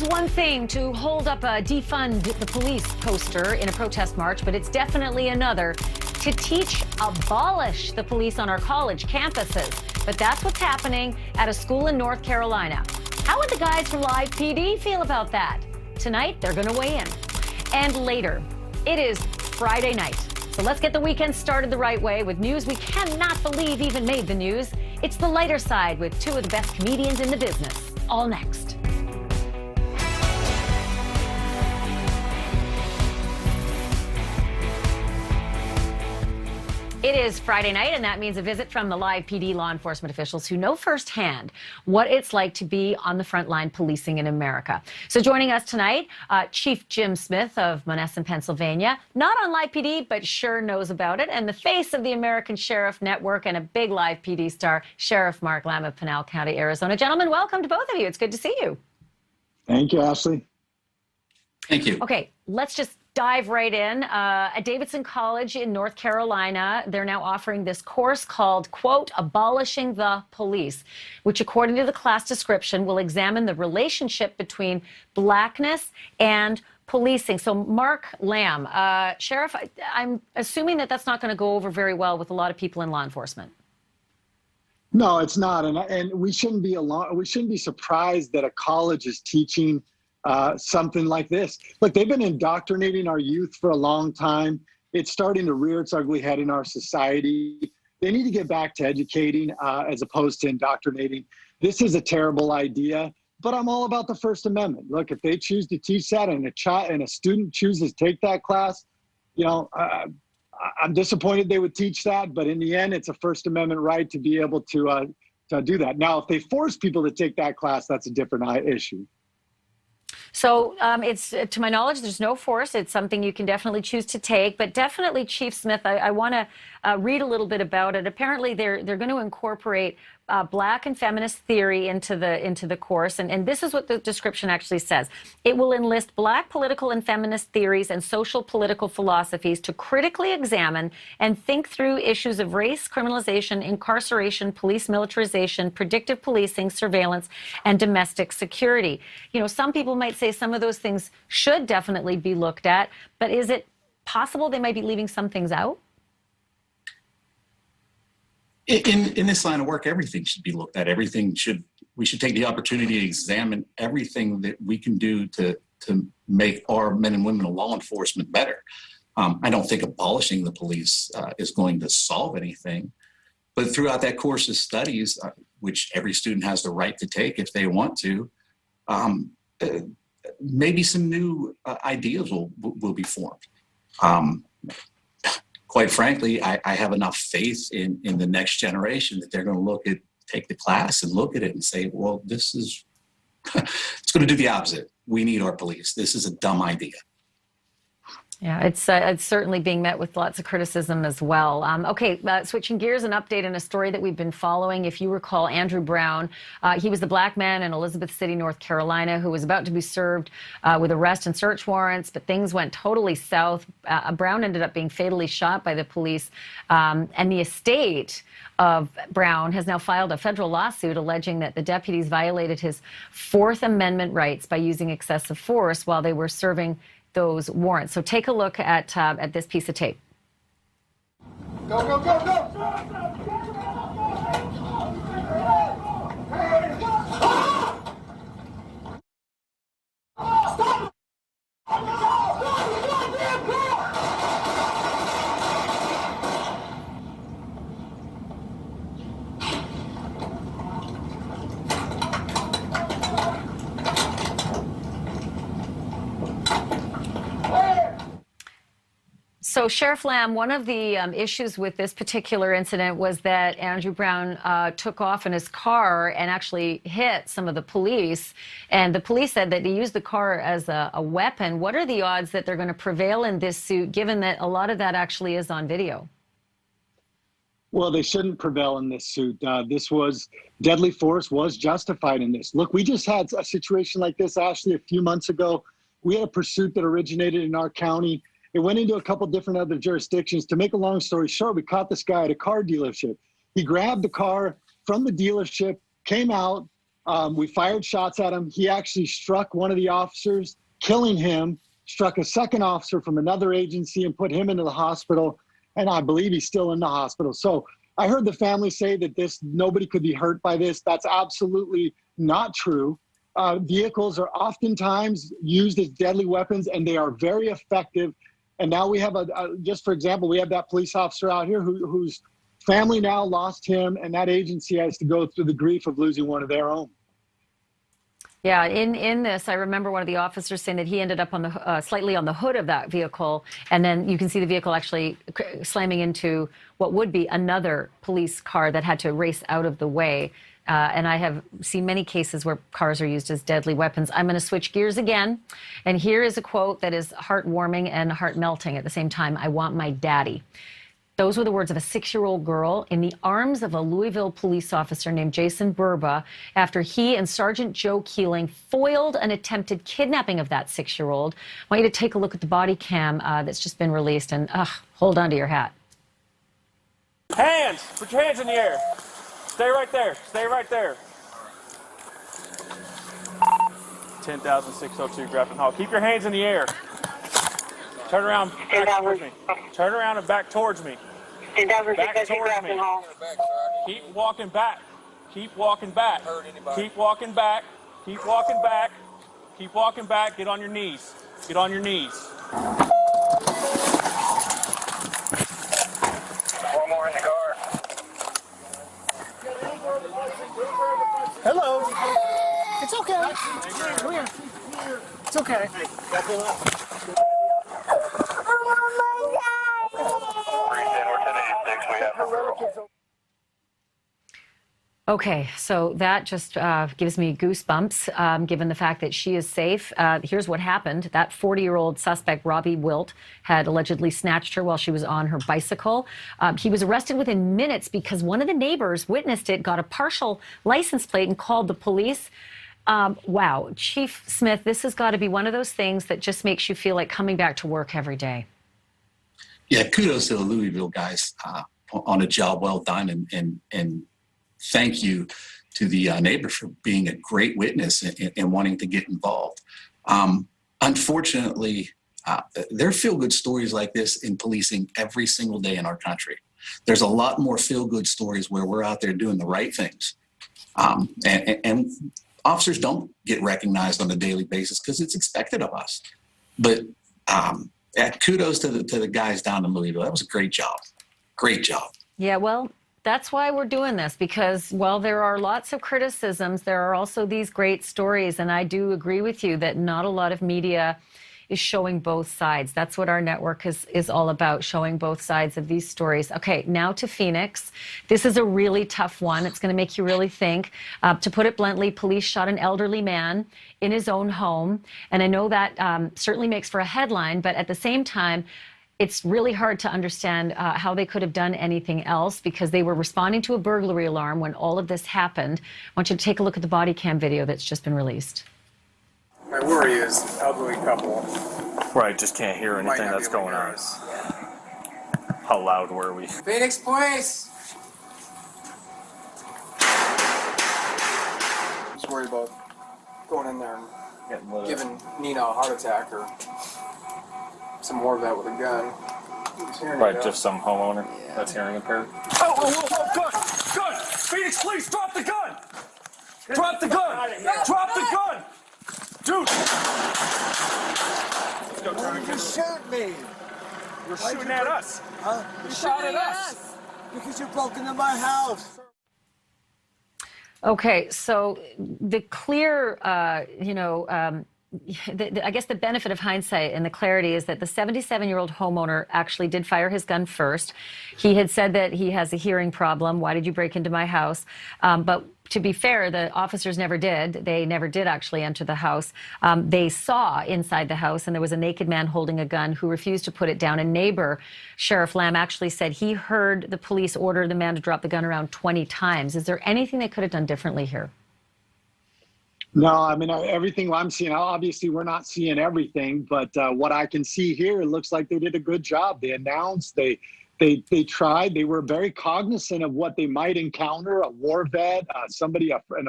is one thing to hold up a defund the police poster in a protest march, but it's definitely another to teach abolish the police on our college campuses. But that's what's happening at a school in North Carolina. How would the guys from Live PD feel about that? Tonight, they're going to weigh in. And later, it is Friday night. So let's get the weekend started the right way with news we cannot believe even made the news. It's The Lighter Side with two of the best comedians in the business. All next. It is Friday night, and that means a visit from the Live PD law enforcement officials who know firsthand what it's like to be on the front line policing in America. So joining us tonight, Chief Jim Smith of Monessen, Pennsylvania, not on Live PD, but sure knows about it, and the face of the American Sheriff Network and a big Live PD star, Sheriff Mark Lamb of Pinal County, Arizona. Gentlemen, welcome to both of you. It's good to see you. Thank you, Ashley. Thank you. Okay, let's just dive right in. At Davidson College in North Carolina, they're now offering this course called, quote, Abolishing the Police, which according to the class description will examine the relationship between blackness and policing. So Mark Lamb, Sheriff, I'm assuming that that's not going to go over very well with a lot of people in law enforcement. No, it's not. And we shouldn't be surprised that a college is teaching something like this. Look, they've been indoctrinating our youth for a long time. It's starting to rear its ugly head in our society. They need to get back to educating as opposed to indoctrinating. This is a terrible idea, but I'm all about the First Amendment. Look, if they choose to teach that and a student chooses to take that class, you know, I'm disappointed they would teach that, but in the end, it's a First Amendment right to be able to do that. Now, if they force people to take that class, that's a different issue. So it's, to my knowledge, there's no force. It's something you can definitely choose to take. But definitely, Chief Smith, I want to read a little bit about it. Apparently, they're going to incorporate Black and feminist theory into the course. And this is what the description actually says. It will enlist Black political and feminist theories and social political philosophies to critically examine and think through issues of race, criminalization, incarceration, police militarization, predictive policing, surveillance, and domestic security. You know, some people might say some of those things should definitely be looked at, but is it possible they might be leaving some things out? In this line of work, everything should be looked at. We should take the opportunity to examine everything that we can do to make our men and women of law enforcement better. I don't think abolishing the police is going to solve anything, but throughout that course of studies, which every student has the right to take if they want to, maybe some new ideas will be formed. Quite frankly, I have enough faith in the next generation that they're going to take the class and look at it and say, well, this is, it's going to do the opposite. We need our police. This is a dumb idea. Yeah, it's certainly being met with lots of criticism as well. Okay, switching gears, an update on a story that we've been following. If you recall, Andrew Brown, he was the black man in Elizabeth City, North Carolina, who was about to be served with arrest and search warrants, but things went totally south. Brown ended up being fatally shot by the police, and the estate of Brown has now filed a federal lawsuit alleging that the deputies violated his Fourth Amendment rights by using excessive force while they were serving those warrants. So take a look at this piece of tape. Go, go, go, go! So, Sheriff Lamb, one of the issues with this particular incident was that Andrew Brown took off in his car and actually hit some of the police. And the police said that he used the car as a weapon. What are the odds that they're going to prevail in this suit, given that a lot of that actually is on video? Well, they shouldn't prevail in this suit. This was deadly force was justified in this. Look, we just had a situation like this, Ashley, a few months ago. We had a pursuit that originated in our county. It went into a couple different other jurisdictions. To make a long story short, we caught this guy at a car dealership. He grabbed the car from the dealership, came out, We fired shots at him. He actually struck one of the officers, killing him, struck a second officer from another agency and put him into the hospital. And I believe he's still in the hospital. So I heard the family say that nobody could be hurt by this. That's absolutely not true. Vehicles are oftentimes used as deadly weapons, and they are very effective. And now we have just for example, we have that police officer out here whose family now lost him, and that agency has to go through the grief of losing one of their own. Yeah, in this, I remember one of the officers saying that he ended up on the slightly on the hood of that vehicle, and then you can see the vehicle actually slamming into what would be another police car that had to race out of the way. And I have seen many cases where cars are used as deadly weapons. I'm going to switch gears again, and here is a quote that is heartwarming and heart-melting at the same time. I want my daddy. Those were the words of a 6-year-old girl in the arms of a Louisville police officer named Jason Burba after he and Sergeant Joe Keeling foiled an attempted kidnapping of that 6-year-old. I want you to take a look at the body cam that's just been released, and hold on to your hat. Hands! Put your hands in the air. Stay right there. Stay right there. 10,602 Grafton Hall. Keep your hands in the air. Turn around, back towards me. Turn around and back towards me. Back towards me. Keep walking back. Keep walking back. Keep walking back. Keep walking back. Keep walking back. Get on your knees. Get on your knees. One more in the car. Hello. It's okay. Come here. It's okay. Okay, so that just gives me goosebumps, given the fact that she is safe. Here's what happened. That 40-year-old suspect, Robbie Wilt, had allegedly snatched her while she was on her bicycle. He was arrested within minutes because one of the neighbors witnessed it, got a partial license plate, and called the police. Wow, Chief Smith, this has got to be one of those things that just makes you feel like coming back to work every day. Yeah, kudos to the Louisville guys on a job well done, and thank you to the neighbor for being a great witness and wanting to get involved. Unfortunately, there are feel-good stories like this in policing every single day in our country. There's a lot more feel-good stories where we're out there doing the right things. And officers don't get recognized on a daily basis because it's expected of us. But kudos to the guys down in Louisville. That was a great job. Great job. Yeah, well, that's why we're doing this, because while there are lots of criticisms, there are also these great stories. And I do agree with you that not a lot of media is showing both sides. That's what our network is all about, showing both sides of these stories. Okay, now to Phoenix. This is a really tough one. It's going to make you really think. To put it bluntly, police shot an elderly man in his own home. And I know that certainly makes for a headline, but at the same time, it's really hard to understand how they could have done anything else, because they were responding to a burglary alarm when all of this happened. I want you to take a look at the body cam video that's just been released. My worry is elderly couple. Right, just can't hear Might anything not be that's able to going hear on. us. How loud were we? Phoenix Place! Just worried about going in there and giving Nina a heart attack or some more of that with a gun. Right, just some homeowner that's hearing impaired. Oh, gun! Gun! Phoenix, please drop the gun! Drop the gun! Drop the gun! Dude! Why did you shoot me? You're shooting at us. Huh? You shot at us. Because you broke into my house. Okay, so the clear, I guess the benefit of hindsight and the clarity is that the 77-year-old homeowner actually did fire his gun first. He had said that he has a hearing problem. Why did you break into my house? But to be fair, the officers never did. They never did actually enter the house. They saw inside the house, and there was a naked man holding a gun who refused to put it down. A neighbor, Sheriff Lamb, actually said he heard the police order the man to drop the gun around 20 times. Is there anything they could have done differently here? No, I mean, everything I'm seeing, obviously we're not seeing everything, but what I can see here, it looks like they did a good job. They announced, they tried, they were very cognizant of what they might encounter, a war vet, somebody in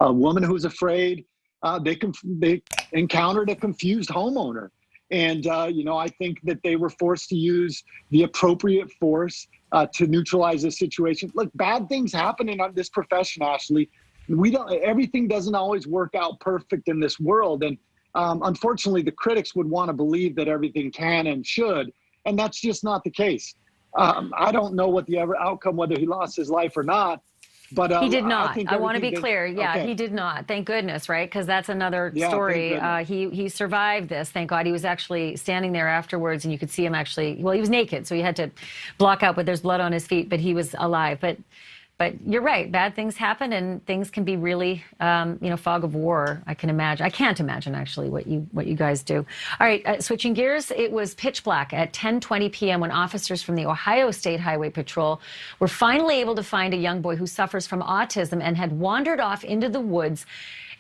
a woman who's afraid. They encountered a confused homeowner. And, I think that they were forced to use the appropriate force to neutralize the situation. Look, bad things happen in this profession, Ashley. Everything doesn't always work out perfect in this world. And unfortunately, the critics would want to believe that everything can and should. And that's just not the case. I don't know what the outcome, whether he lost his life or not. But he did not. I want to be everything clear. Yeah, okay. He did not. Thank goodness, right? Because that's another Yeah, story. thank He survived this. Thank God. He was actually standing there afterwards, and you could see him actually. Well, he was naked, so he had to block out. But there's blood on his feet. But he was alive. But you're right. Bad things happen, and things can be really, fog of war. I can imagine. I can't imagine actually what you guys do. All right, switching gears. It was pitch black at 10:20 p.m. when officers from the Ohio State Highway Patrol were finally able to find a young boy who suffers from autism and had wandered off into the woods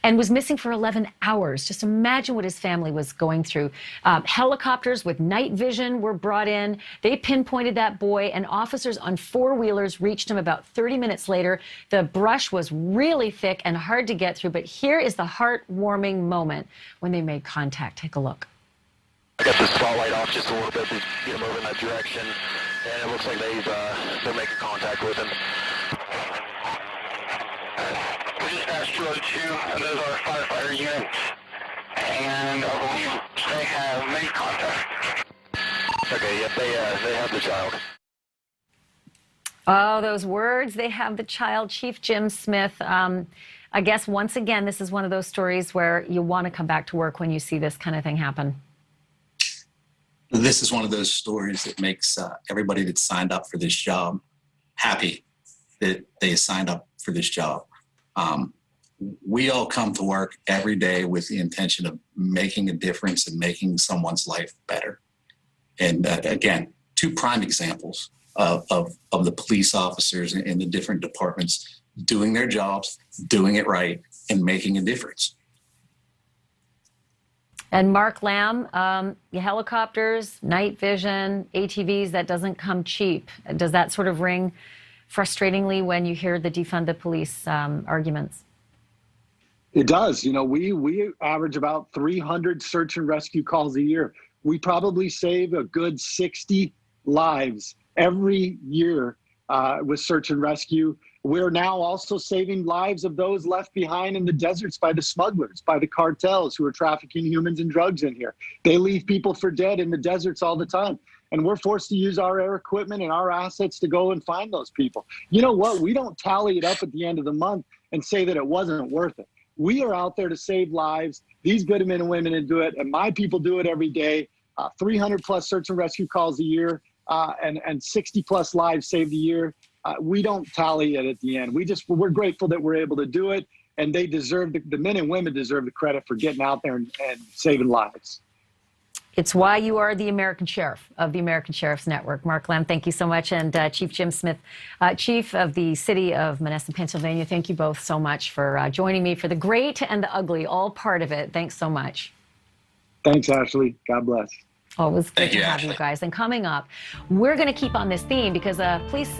and was missing for 11 hours. Just imagine what his family was going through. Helicopters with night vision were brought in. They pinpointed that boy, and officers on four-wheelers reached him about 30 minutes later. The brush was really thick and hard to get through, but here is the heartwarming moment when they made contact. Take a look. I got the spotlight off just a little bit to get him over in that direction, and it looks like they're making contact with him. We just passed 202, and those are firefighter units, and I believe they have made contact. Okay, yep, they have the child. Oh, those words, they have the child. Chief Jim Smith, I guess once again, this is one of those stories where you want to come back to work when you see this kind of thing happen. This is one of those stories that makes everybody that signed up for this job happy that they signed up for this job. We all come to work every day with the intention of making a difference and making someone's life better. And again, two prime examples of the police officers in the different departments doing their jobs, doing it right, and making a difference. And Mark Lamb, helicopters, night vision, ATVs, that doesn't come cheap. Does that sort of ring frustratingly when you hear the defund the police arguments? It does. We average about 300 search and rescue calls a year. We probably save a good 60 lives every year with search and rescue. We're now also saving lives of those left behind in the deserts by the smugglers, by the cartels who are trafficking humans and drugs in here. They leave people for dead in the deserts all the time. And we're forced to use our air equipment and our assets to go and find those people. You know what? We don't tally it up at the end of the month and say that it wasn't worth it. We are out there to save lives. These good men and women do it, and my people do it every day. 300 plus search and rescue calls a year, and 60 plus lives saved a year. We don't tally it at the end. We're grateful that we're able to do it, and they deserve the men and women deserve the credit for getting out there and saving lives. It's why you are the American Sheriff of the American Sheriff's Network. Mark Lamb, thank you so much. And Chief Jim Smith, Chief of the City of Monessen, Pennsylvania, thank you both so much for joining me for the great and the ugly, all part of it. Thanks so much. Thanks, Ashley. God bless. Always good to have Ashley. you guys. And coming up, we're going to keep on this theme because a police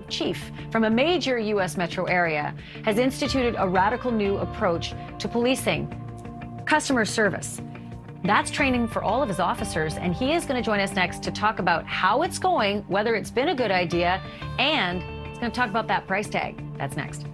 chief from a major U.S. metro area has instituted a radical new approach to policing, customer service. That's training for all of his officers, and he is going to join us next to talk about how it's going, whether it's been a good idea, and he's going to talk about that price tag. That's next.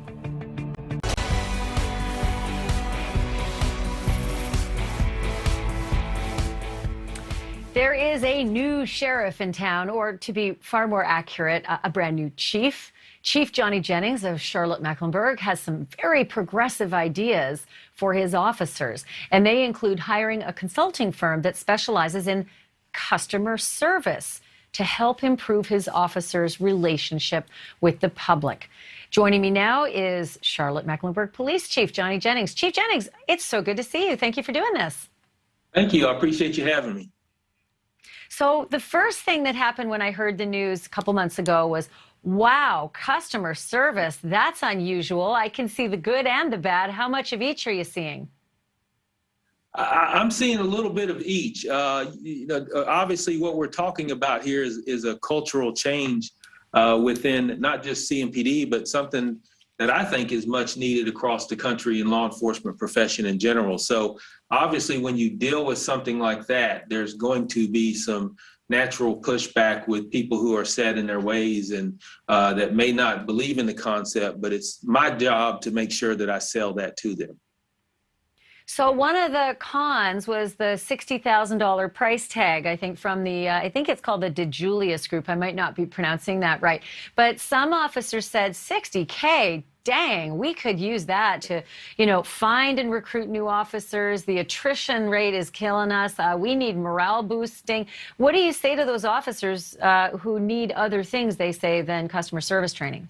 There is a new sheriff in town, or to be far more accurate, a brand new chief. Chief Johnny Jennings of Charlotte-Mecklenburg has some very progressive ideas for his officers, and they include hiring a consulting firm that specializes in customer service to help improve his officers' relationship with the public. Joining me now is Charlotte-Mecklenburg Police Chief Johnny Jennings. Chief Jennings, it's so good to see you. Thank you for doing this. Thank you. I appreciate you having me. So the first thing that happened when I heard the news a couple months ago was, wow, customer service, that's unusual. I can see the good and the bad. How much of each are you seeing? I'm seeing a little bit of each. Obviously, what we're talking about here is a cultural change within not just CMPD, but something that I think is much needed across the country in law enforcement profession in general. So obviously, when you deal with something like that, there's going to be some natural pushback with people who are set in their ways and that may not believe in the concept, but it's my job to make sure that I sell that to them. So one of the cons was the $60,000 price tag, I think, from the, I think it's called the DeJulius Group. I might not be pronouncing that right. But some officers said $60K, dang, we could use that to, you know, find and recruit new officers. The attrition rate is killing us. We need morale boosting. What do you say to those officers who need other things, they say, than customer service training?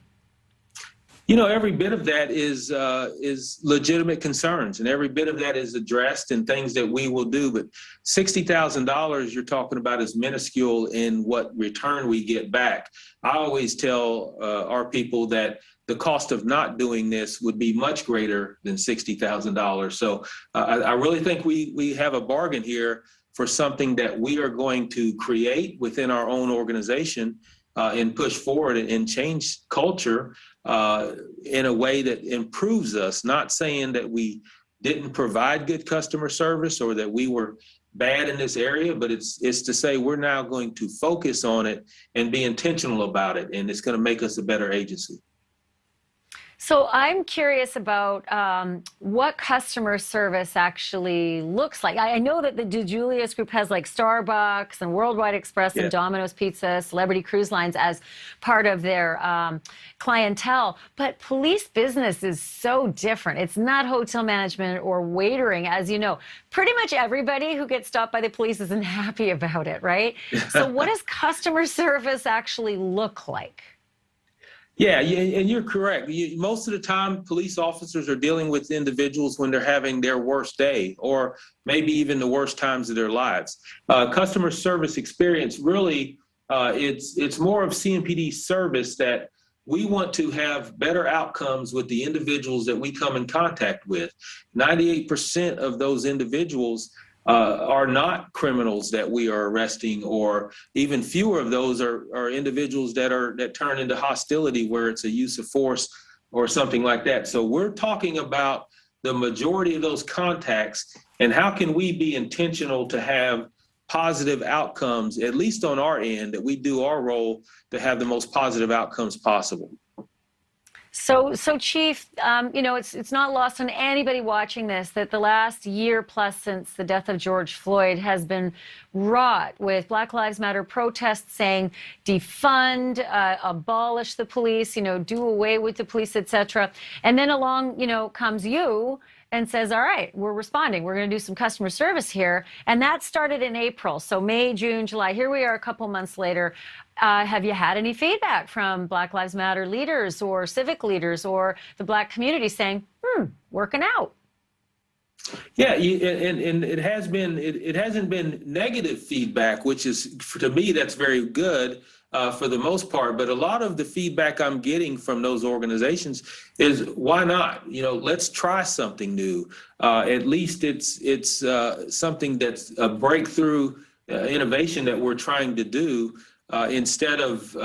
You know, every bit of that is legitimate concerns, and every bit of that is addressed in things that we will do. But $60,000 you're talking about is minuscule in what return we get back. I always tell our people that the cost of not doing this would be much greater than $60,000. So I really think we have a bargain here for something that we are going to create within our own organization and push forward and change culture in a way that improves us. Not saying that we didn't provide good customer service or that we were bad in this area, but it's to say we're now going to focus on it and be intentional about it, and it's going to make us a better agency. So I'm curious about what customer service actually looks like. I know that the DeJulius Group has like Starbucks and Worldwide Express and Domino's Pizza, Celebrity Cruise Lines as part of their clientele. But police business is so different. It's not hotel management or waitering, as you know. Pretty much everybody who gets stopped by the police isn't happy about it, right? So what does customer service actually look like? Yeah, and you're correct. Most of the time, police officers are dealing with individuals when they're having their worst day or maybe even the worst times of their lives. Customer service experience, really, it's more of CMPD service that we want to have better outcomes with the individuals that we come in contact with. 98% of those individuals are not criminals that we are arresting, or even fewer of those are individuals that turn into hostility where it's a use of force or something like that. So we're talking about the majority of those contacts and how can we be intentional to have positive outcomes, at least on our end, that we do our role to have the most positive outcomes possible. So Chief, you know, it's not lost on anybody watching this that the last year plus since the death of George Floyd has been wrought with Black Lives Matter protests saying defund, abolish the police, you know, do away with the police, etc. And then along, you know, comes you and says, all right, we're responding. We're going to do some customer service here. And that started in April. So May, June, July, here we are a couple months later. Have you had any feedback from Black Lives Matter leaders or civic leaders or the Black community saying, working out? Yeah, and it has been, it hasn't been negative feedback, which is, to me, that's very good for the most part. But a lot of the feedback I'm getting from those organizations is, why not? You know, let's try something new. At least it's something that's a breakthrough innovation that we're trying to do instead of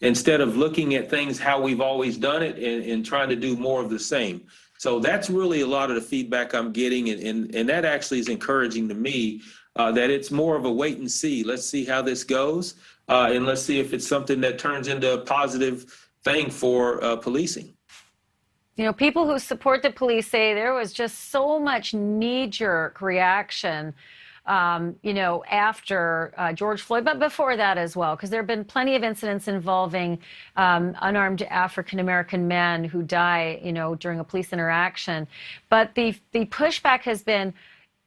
looking at things how we've always done it and trying to do more of the same. So that's really a lot of the feedback I'm getting, and that actually is encouraging to me, that it's more of a wait and see. Let's see how this goes, and let's see if it's something that turns into a positive thing for policing. You know, people who support the police say there was just so much knee-jerk reaction, you know, after George Floyd, but before that as well, because there have been plenty of incidents involving unarmed African-American men who die, you know, during a police interaction. But the pushback has been,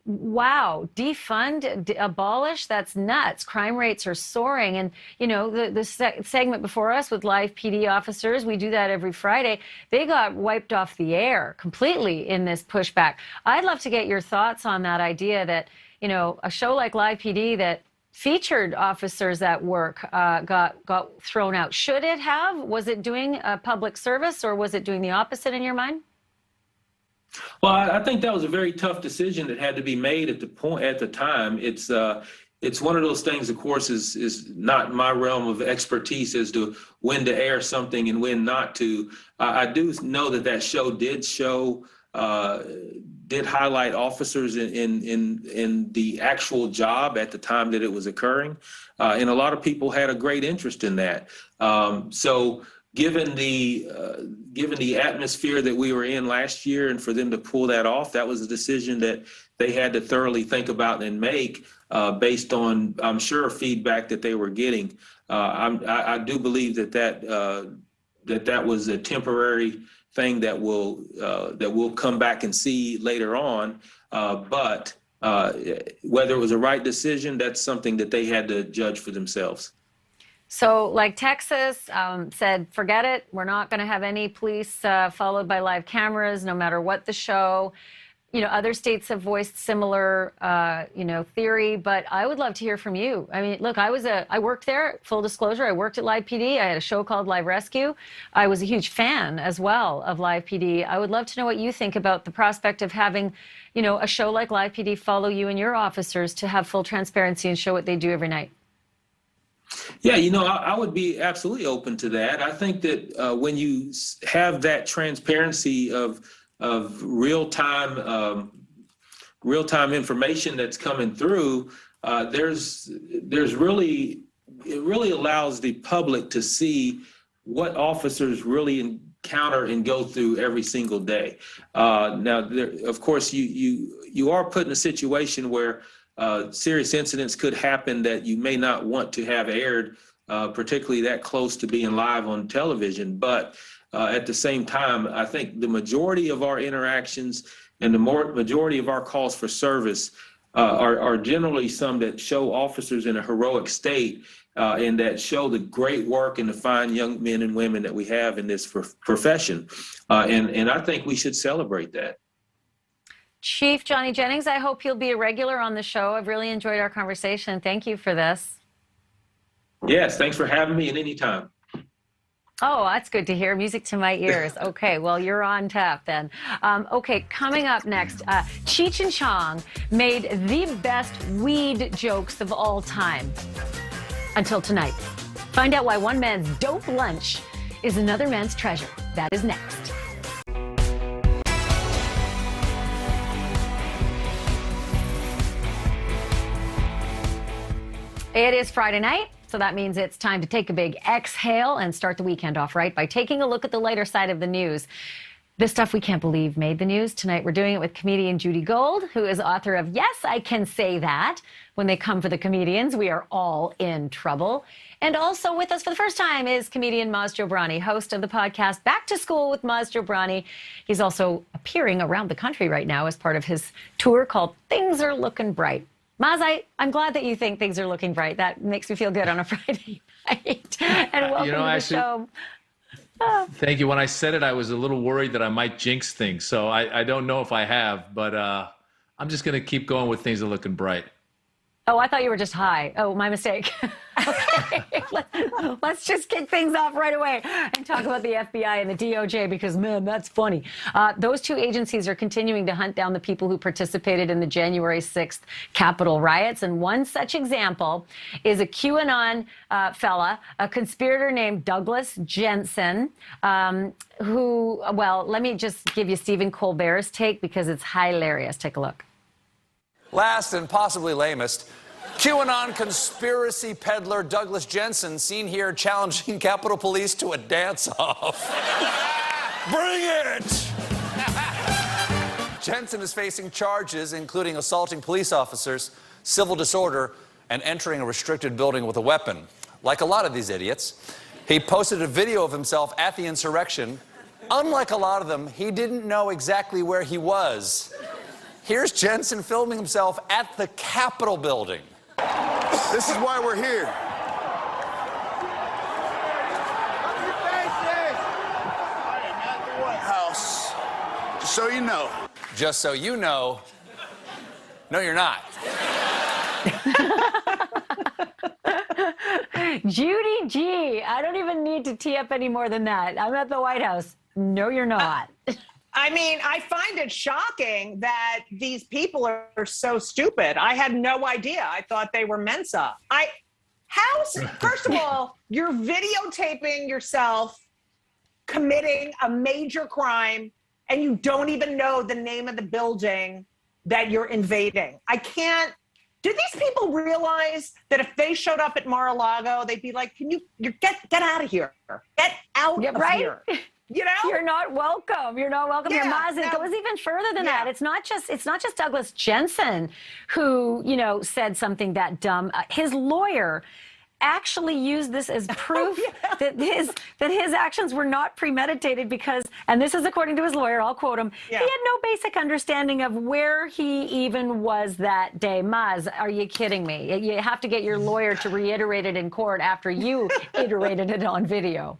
wow, defund, abolish, that's nuts. Crime rates are soaring. And, you know, the segment before us with live PD officers, we do that every Friday. They got wiped off the air completely in this pushback. I'd love to get your thoughts on that idea that, you know, a show like Live PD that featured officers at work got thrown out. Should it have? Was it doing a public service, or was it doing the opposite in your mind? Well, I think that was a very tough decision that had to be made at the time. It's it's one of those things, of course, is not my realm of expertise as to when to air something and when not to. I do know that show did highlight officers in the actual job at the time that it was occurring, and a lot of people had a great interest in that. So given the atmosphere that we were in last year, and for them to pull that off, that was a decision that they had to thoroughly think about and make based on, I'm sure, feedback that they were getting. I do believe that was a temporary thing that we'll come back and see later on. But whether it was a right decision, that's something that they had to judge for themselves. So like Texas said, forget it. We're not going to have any police followed by live cameras, no matter what the show. Other states have voiced similar, theory, but I would love to hear from you. I mean, look, I worked there, full disclosure. I worked at Live PD. I had a show called Live Rescue. I was a huge fan as well of Live PD. I would love to know what you think about the prospect of having, a show like Live PD follow you and your officers to have full transparency and show what they do every night. Yeah, I would be absolutely open to that. I think that when you have that transparency of real-time information that's coming through, it really allows the public to see what officers really encounter and go through every single day. Now, of course, you are put in a situation where serious incidents could happen that you may not want to have aired, particularly that close to being live on television. But at the same time, I think the majority of our interactions and the majority of our calls for service are generally some that show officers in a heroic state and that show the great work and the fine young men and women that we have in this profession. And I think we should celebrate that. Chief Johnny Jennings, I hope you'll be a regular on the show. I've really enjoyed our conversation. Thank you for this. Yes, thanks for having me at any time. Oh, that's good to hear. Music to my ears. Okay, well, you're on tap then. Okay, coming up next, Cheech and Chong made the best weed jokes of all time until tonight. Find out why one man's dope lunch is another man's treasure. That is next. It is Friday night, so that means it's time to take a big exhale and start the weekend off right by taking a look at the lighter side of the news. This stuff we can't believe made the news. Tonight we're doing it with comedian Judy Gold, who is author of Yes, I Can Say That. When they come for the comedians, we are all in trouble. And also with us for the first time is comedian Maz Jobrani, host of the podcast Back to School with Maz Jobrani. He's also appearing around the country right now as part of his tour called Things Are Looking Bright. Maz, I'm glad that you think things are looking bright. That makes me feel good on a Friday night. And welcome to the show. Thank you. When I said it, I was a little worried that I might jinx things. So I don't know if I have, but I'm just going to keep going with things that are looking bright. Oh, I thought you were just high. Oh, my mistake. Okay, let's just kick things off right away and talk about the FBI and the DOJ because, man, that's funny. Those two agencies are continuing to hunt down the people who participated in the January 6th Capitol riots. And one such example is a QAnon fella, a conspirator named Douglas Jensen, who, well, let me just give you Stephen Colbert's take because it's hilarious. Take a look. Last and possibly lamest, QAnon conspiracy peddler Douglas Jensen seen here challenging Capitol Police to a dance-off. Bring it! Jensen is facing charges including assaulting police officers, civil disorder, and entering a restricted building with a weapon. Like a lot of these idiots, he posted a video of himself at the insurrection. Unlike a lot of them, he didn't know exactly where he was. Here's Jensen filming himself at the Capitol building. This is why we're here. White House. Just so you know. Just so you know. No, you're not. Judy G. I don't even need to tee up any more than that. I'm at the White House. No, you're not. I mean, I find it shocking that these people are so stupid. I had no idea. I thought they were Mensa. First of all, you're videotaping yourself committing a major crime and you don't even know the name of the building that you're invading. Do these people realize that if they showed up at Mar-a-Lago, they'd be like, get out of here. Get out of here. You know? You're not welcome. You're not welcome here, Maz. It goes even further than that. It's not just Douglas Jensen who, said something that dumb. His lawyer actually used this as proof that his actions were not premeditated because, and this is according to his lawyer, I'll quote him, he had no basic understanding of where he even was that day. Maz, are you kidding me? You have to get your lawyer to reiterate it in court after you iterated it on video.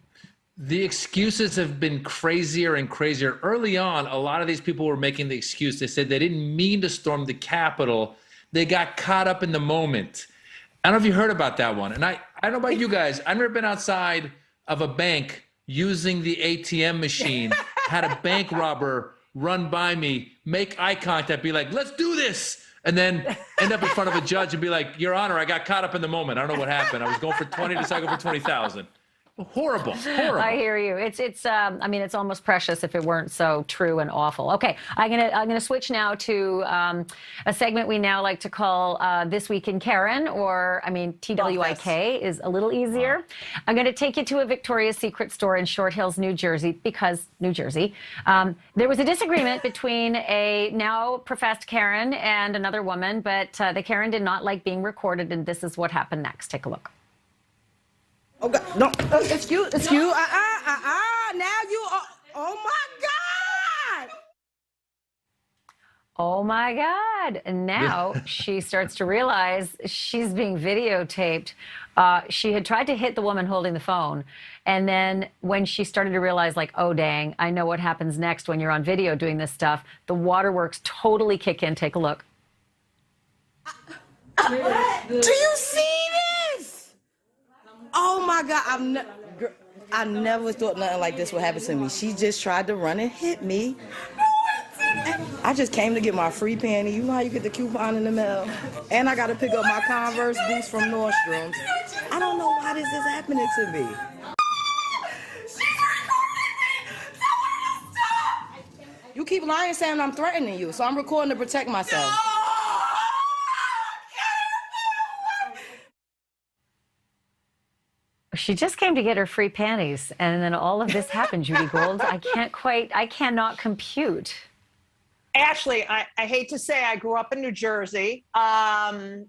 The excuses have been crazier and crazier. Early on, a lot of these people were making the excuse. They said they didn't mean to storm the Capitol. They got caught up in the moment. I don't know if you heard about that one. And I don't know about you guys. I've never been outside of a bank using the ATM machine, had a bank robber run by me, make eye contact, be like, let's do this. And then end up in front of a judge and be like, Your Honor, I got caught up in the moment. I don't know what happened. I was going for 20, decided to go for 20,000. Horrible. I hear you. It's almost precious if it weren't so true and awful. Okay, I'm gonna switch now to a segment we now like to call This Week in Karen, or TWIK is a little easier. Wow. I'm gonna take you to a Victoria's Secret store in Short Hills, New Jersey, because New Jersey. There was a disagreement between a now professed Karen and another woman, but the Karen did not like being recorded, and this is what happened next. Take a look. Oh God, no, excuse, now you are, oh my God. Oh my God. And now she starts to realize she's being videotaped. She had tried to hit the woman holding the phone. And then when she started to realize, like, oh, dang, I know what happens next when you're on video doing this stuff, the waterworks totally kick in. Take a look. Do you see this? Oh my God, I never thought nothing like this would happen to me. She just tried to run and hit me. I just came to get my free panty. You know how you get the coupon in the mail? And I got to pick up my Converse boots from Nordstrom's. I don't know why this is happening to me. You keep lying saying I'm threatening you, so I'm recording to protect myself. She just came to get her free panties, and then all of this happened, Judy Gold. I cannot compute. Ashley, I hate to say I grew up in New Jersey, and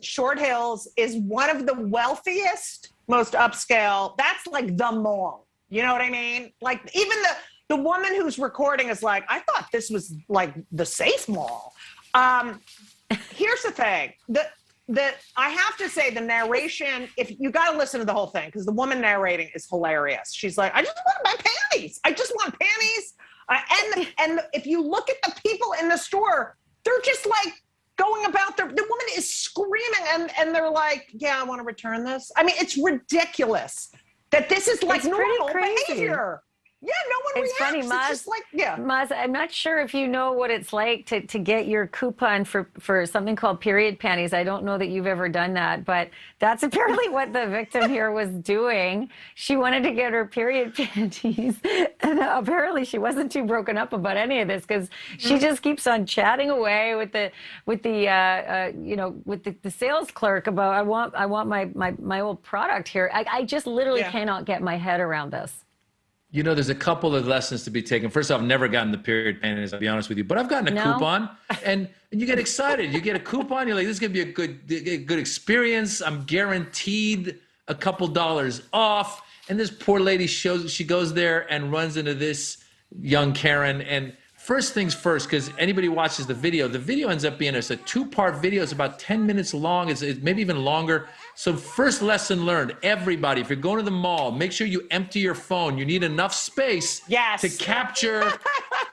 Short Hills is one of the wealthiest, most upscale. That's like the mall. You know what I mean? Like, even the woman who's recording is like, I thought this was like the safe mall. Here's the thing. I have to say the narration, if you got to listen to the whole thing, because the woman narrating is hilarious. She's like, I just want my panties. I just want panties. And if you look at the people in the store, they're just like going about the woman is screaming and they're like, yeah, I want to return this. I mean, it's ridiculous that this is like normal behavior. Yeah, no one reacts. Funny, Maz. It's just like, yeah. Maz, I'm not sure if you know what it's like to get your coupon for something called period panties. I don't know that you've ever done that, but that's apparently what the victim here was doing. She wanted to get her period panties, and apparently she wasn't too broken up about any of this because she just keeps on chatting away with the sales clerk about I want my old product here. I just literally cannot get my head around this. You know, there's a couple of lessons to be taken. First off, I've never gotten the period panties, I'll be honest with you. But I've gotten a coupon, and you get excited. You get a coupon, you're like, this is going to be a good experience. I'm guaranteed a couple dollars off. And this poor lady she goes there and runs into this young Karen. And first things first, because anybody watches the video ends up being a two-part video. It's about 10 minutes long. It's maybe even longer. So first lesson learned, everybody, if you're going to the mall, make sure you empty your phone. You need enough space to capture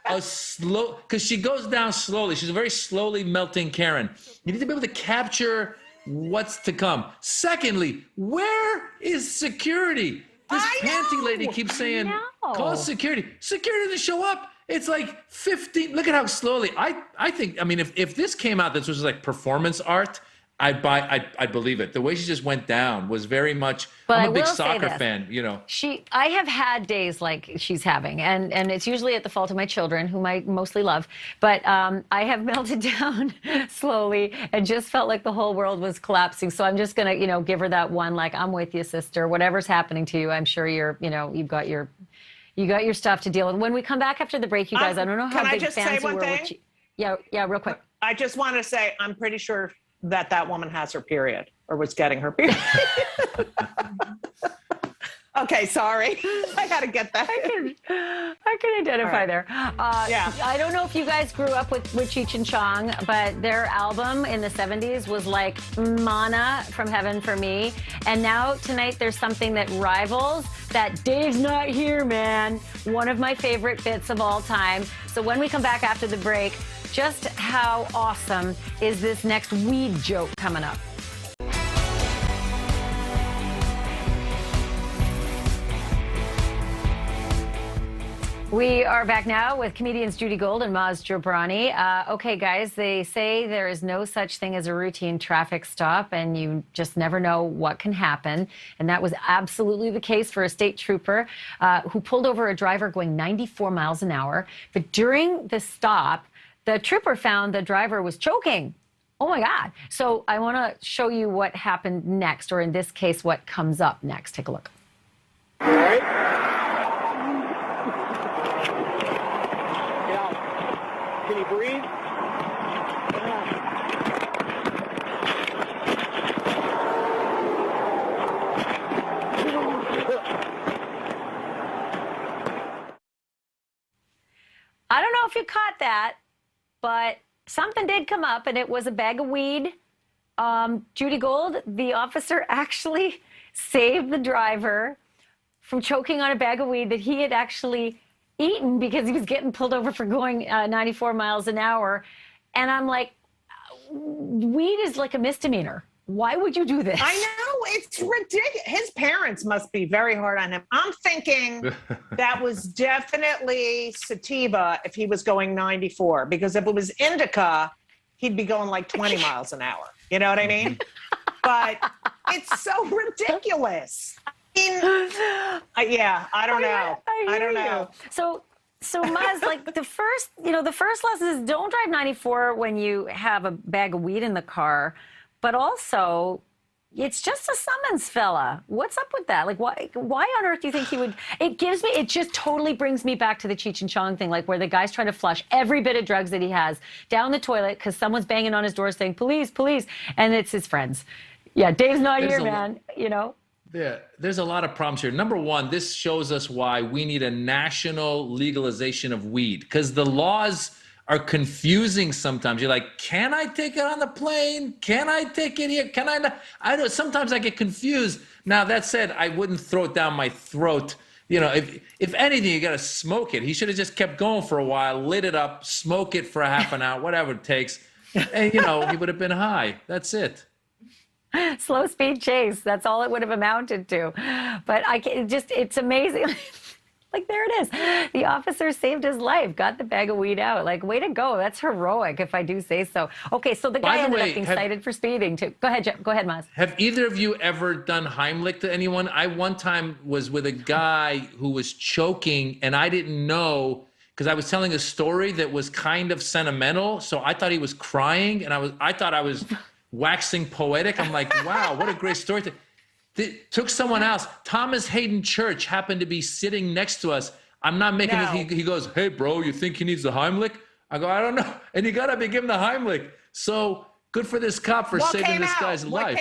a slow, because she goes down slowly. She's a very slowly melting Karen. You need to be able to capture what's to come. Secondly, where is security? This panty lady keeps saying, call security. Security doesn't show up. It's like 15. Look at how slowly. I think. I mean, if this came out, this was like performance art. I'd believe it. The way she just went down was very much. But I'm a big I will say soccer this. fan. You know. I have had days like she's having, and it's usually at the fault of my children, whom I mostly love. But I have melted down slowly and just felt like the whole world was collapsing. So I'm just gonna, give her that one, like, I'm with you, sister. Whatever's happening to you, I'm sure you've got your stuff to deal with. When we come back after the break, you guys, I don't know how can I big just fans say you one were. thing? Yeah, real quick. I just want to say I'm pretty sure that woman has her period or was getting her period. Okay, sorry. I got to get that. I can identify there. Yeah. I don't know if you guys grew up with Cheech and Chong, but their album in the 70s was like manna from heaven for me. And now tonight there's something that rivals that Dave's Not Here, man. One of my favorite bits of all time. So when we come back after the break, just how awesome is this next weed joke coming up? We are back now with comedians Judy Gold and Maz Jobrani. Okay, guys, they say there is no such thing as a routine traffic stop, and you just never know what can happen. And that was absolutely the case for a state trooper who pulled over a driver going 94 miles an hour. But during the stop, the trooper found the driver was choking. Oh my God. So I want to show you what happened next, or in this case, what comes up next. Take a look. All right. Can you breathe? I don't know if you caught that, but something did come up, and it was a bag of weed. Judy Gold, the officer, actually saved the driver from choking on a bag of weed that he had actually eaten because he was getting pulled over for going 94 miles an hour. And I'm like, weed is like a misdemeanor. Why would you do this? I know, it's ridiculous. His parents must be very hard on him. I'm thinking that was definitely sativa if he was going 94, because if it was indica, he'd be going like 20 miles an hour. You know what I mean? But it's so ridiculous. Yeah, I don't know. I don't know. So Maz, like the first lesson is don't drive 94 when you have a bag of weed in the car, but also it's just a summons, fella. What's up with that? Like, why on earth do you think he would? It just totally brings me back to the Cheech and Chong thing, like where the guy's trying to flush every bit of drugs that he has down the toilet because someone's banging on his door saying, police, police, and it's his friends. Yeah, Dave's not here, man, Yeah, there's a lot of problems here. Number one, this shows us why we need a national legalization of weed, because the laws are confusing sometimes. You're like, can I take it on the plane? Can I take it here? Can I not? I don't. Sometimes I get confused. Now, that said, I wouldn't throw it down my throat. If anything, you got to smoke it. He should have just kept going for a while, lit it up, smoke it for a half an hour, whatever it takes. And, he would have been high. That's it. Slow speed chase. That's all it would have amounted to. But it's amazing. Like, there it is. The officer saved his life, got the bag of weed out. Like, way to go. That's heroic, if I do say so. Okay, so the guy ended up being cited for speeding, too. Go ahead, Jeff. Go ahead, Maz. Have either of you ever done Heimlich to anyone? I one time was with a guy who was choking, and I didn't know, because I was telling a story that was kind of sentimental, so I thought he was crying, and I thought I was waxing poetic. I'm like, wow, what a great story. Took someone else. Thomas Hayden Church happened to be sitting next to us. I'm not making this. He goes, hey, bro, you think he needs the Heimlich? I go, I don't know. And you got to be giving the Heimlich. So good for this cop for saving this guy's life.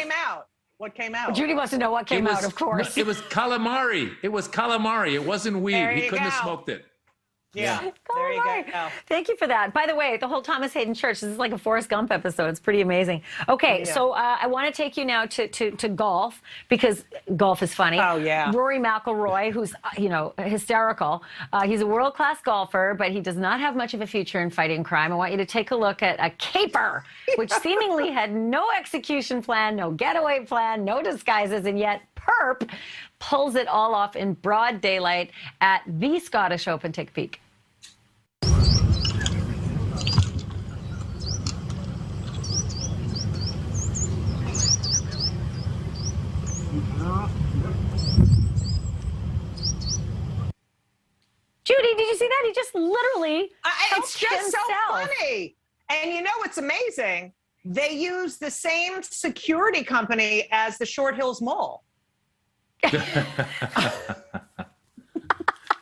What came out? Judy wants to know what came out, of course. It was calamari. It wasn't weed. He couldn't have smoked it. Yeah. There you go. Thank you for that. By the way, the whole Thomas Hayden Church, this is like a Forrest Gump episode. It's pretty amazing. Okay, so I want to take you now to golf, because golf is funny. Oh, yeah. Rory McIlroy, who's, hysterical. He's a world-class golfer, but he does not have much of a future in fighting crime. I want you to take a look at a caper, which seemingly had no execution plan, no getaway plan, no disguises, and yet Perp pulls it all off in broad daylight at the Scottish Open. Take a peek. literally it's just so himself. funny. And you know what's amazing? They use the same security company as the Short Hills Mall. Because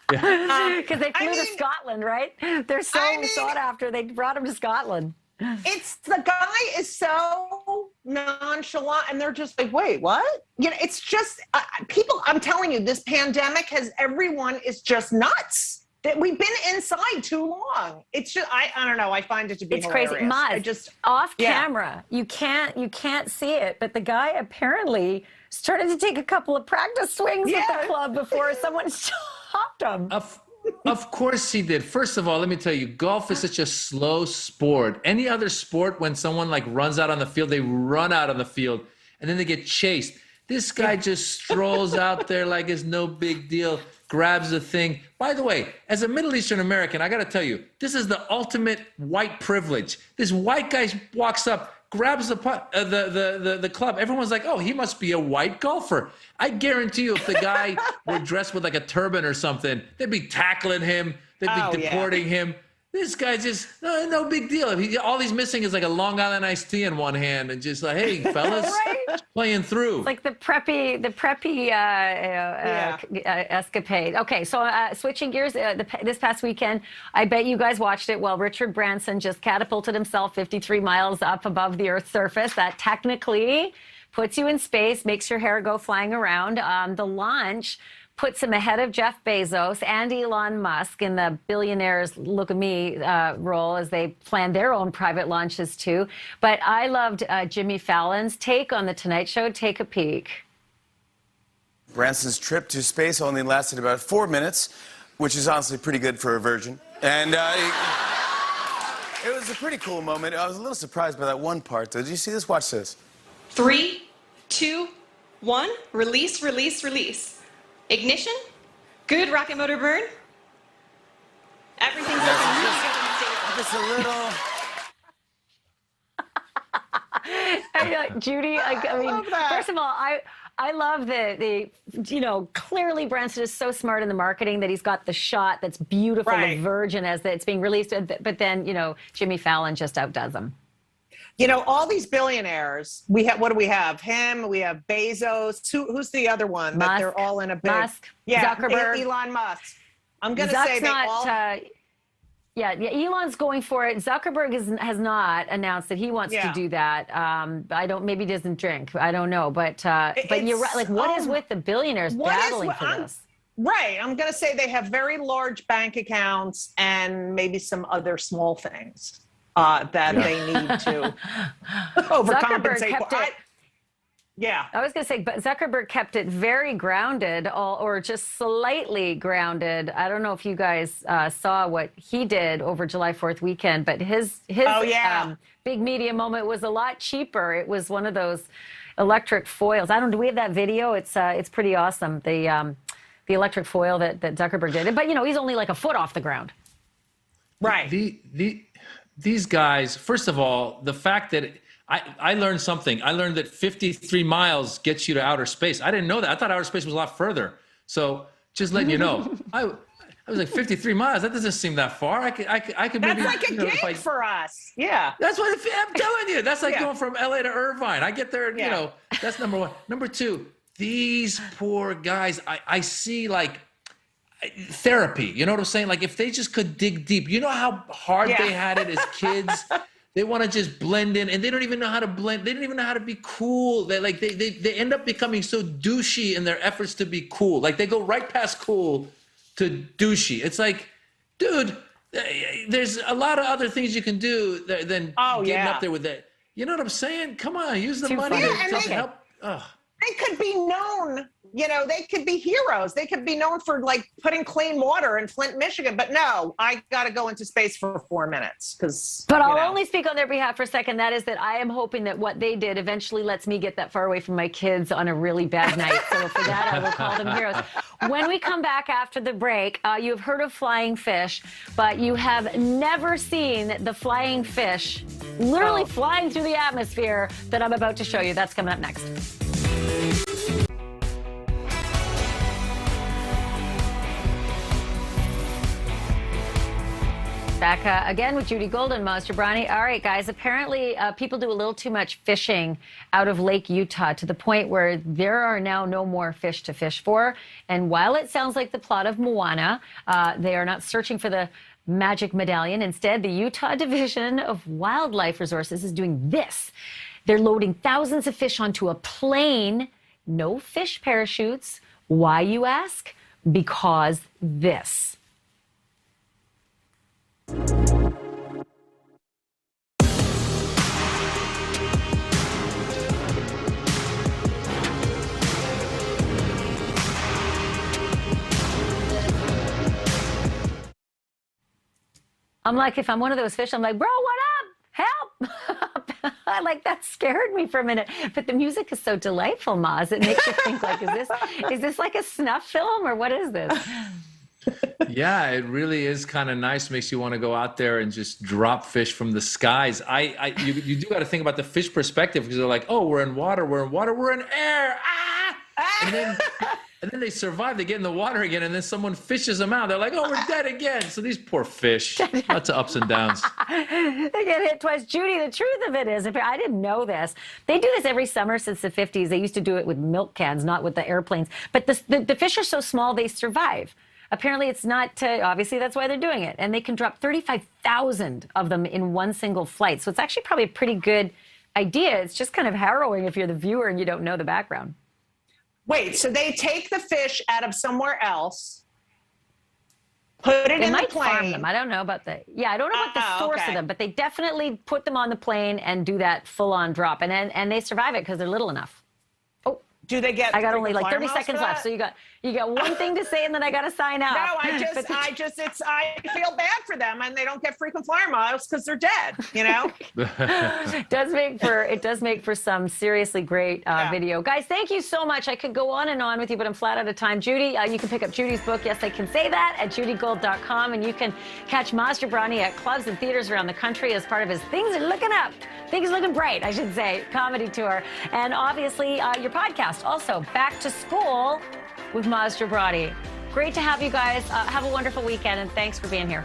they flew to Scotland, right? They're so sought after. They brought him to Scotland. It's the guy is so nonchalant, and they're just like, "Wait, what?" You know, it's just people. I'm telling you, this pandemic has everyone is just nuts. That we've been inside too long. It's just I don't know. I find it to be It's hilarious. crazy. Maz, I just off camera, you can't see it, but the guy apparently started to take a couple of practice swings at the club before someone stopped him. Of course he did. First of all, let me tell you, golf is such a slow sport. Any other sport, when someone like runs out on the field, they run out on the field and then they get chased. This guy just strolls out there like it's no big deal, grabs the thing. By the way, as a Middle Eastern American, I got to tell you, this is the ultimate white privilege. This white guy walks up, grabs the club. Everyone's like, oh, he must be a white golfer. I guarantee you, if the guy were dressed with like a turban or something, they'd be tackling him. They'd be deporting him. This guy just, no big deal. All he's missing is like a Long Island iced tea in one hand and just like, hey, fellas, playing through. It's like the preppy escapade. Okay, so switching gears, this past weekend, I bet you guys watched it. Well, Richard Branson just catapulted himself 53 miles up above the Earth's surface. That technically puts you in space, makes your hair go flying around. The launch puts him ahead of Jeff Bezos and Elon Musk in the billionaires look at me role as they plan their own private launches too. But I loved Jimmy Fallon's take on The Tonight Show. Take a peek. Branson's trip to space only lasted about 4 minutes, which is honestly pretty good for a virgin. And it was a pretty cool moment. I was a little surprised by that one part, though. Did you see this? Watch this. 3, 2, 1. Release, release, release. Ignition. Good rocket motor burn. Everything's looking really good in the state. Just a little. Judy, I mean, first of all, I love the clearly Branson is so smart in the marketing that he's got the shot that's beautiful of Virgin as it's being released, but then, Jimmy Fallon just outdoes him. All these billionaires, what do we have? Him, we have Bezos. Who's the other one? Musk, that they're all in a big... Musk, yeah, Zuckerberg. Elon Musk. I'm going to say they all... Elon's going for it. Zuckerberg has not announced that he wants to do that. Maybe he doesn't drink. I don't know. But you're right. Like, what is with the billionaires battling for this? Right. I'm going to say they have very large bank accounts and maybe some other small things that they need to overcompensate for. I was going to say, but Zuckerberg kept it very grounded, or just slightly grounded. I don't know if you guys saw what he did over July 4th weekend, but his big media moment was a lot cheaper. It was one of those electric foils. Do we have that video? It's pretty awesome. The electric foil that Zuckerberg did. But he's only like a foot off the ground. Right. These guys, first of all, the fact that I learned something. I learned that 53 miles gets you to outer space. I didn't know that. I thought outer space was a lot further. So just letting you know, I was like 53 miles. That doesn't seem that far. I could maybe. That's like a gig for us. Yeah. That's what I'm telling you. That's like going from LA to Irvine. I get there. That's number one. Number two, these poor guys. I see like therapy. You know what I'm saying? Like if they just could dig deep. You know how hard they had it as kids. They want to just blend in, and they don't even know how to blend. They don't even know how to be cool. They end up becoming so douchey in their efforts to be cool. Like they go right past cool to douchey. It's like, dude, there's a lot of other things you can do than getting up there with that. You know what I'm saying? Come on, use the money to help. They could be known, they could be heroes. They could be known for like putting clean water in Flint, Michigan. But no, I got to go into space for 4 minutes But I'll only speak on their behalf for a second. That is that I am hoping that what they did eventually lets me get that far away from my kids on a really bad night. So for that, I will call them heroes. When we come back after the break, you've heard of flying fish, but you have never seen the flying fish literally flying through the atmosphere that I'm about to show you. That's coming up next. Back again with Judy Gold and Maz Jobrani. All right, guys, apparently people do a little too much fishing out of Lake Utah to the point where there are now no more fish to fish for. And while it sounds like the plot of Moana, they are not searching for the magic medallion. Instead, the Utah Division of Wildlife Resources is doing this. They're loading thousands of fish onto a plane. No fish parachutes. Why, you ask? Because this. I'm like, if I'm one of those fish, I'm like, bro, what up? Help! Like, that scared me for a minute. But the music is so delightful, Maz. It makes you think, like, is this like a snuff film or what is this? Yeah, it really is kind of nice. Makes you want to go out there and just drop fish from the skies. You do got to think about the fish perspective, because they're like, oh, we're in water, we're in air. Ah! And then they survive. They get in the water again, and then someone fishes them out. They're like, oh, we're dead again. So these poor fish, lots of ups and downs. They get hit twice. Judy, the truth of it is, I didn't know this. They do this every summer since the 50s. They used to do it with milk cans, not with the airplanes. But the fish are so small, they survive. Apparently, it's not, obviously, that's why they're doing it. And they can drop 35,000 of them in one single flight. So it's actually probably a pretty good idea. It's just kind of harrowing if you're the viewer and you don't know the background. Wait, so they take the fish out of somewhere else, put it in the plane. Farm them. I don't know about the I don't know about the source of them, but they definitely put them on the plane and do that full-on drop, and they survive it because they're little enough. Oh, do they get? I got only like 30 seconds left, so you got one thing to say, and then I got to sign out. No, I feel bad for them, and they don't get frequent flyer miles because they're dead. You know, it does make for some seriously great video, guys. Thank you so much. I could go on and on with you, but I'm flat out of time. Judy, you can pick up Judy's book. Yes, I can say that at judygold.com, and you can catch Maz Jobrani at clubs and theaters around the country as part of his Things Are Looking Up. Things Are Looking Bright, I should say, comedy tour, and obviously your podcast also, Back to School with Maz Jobrani. Great to have you guys. Have a wonderful weekend, and thanks for being here.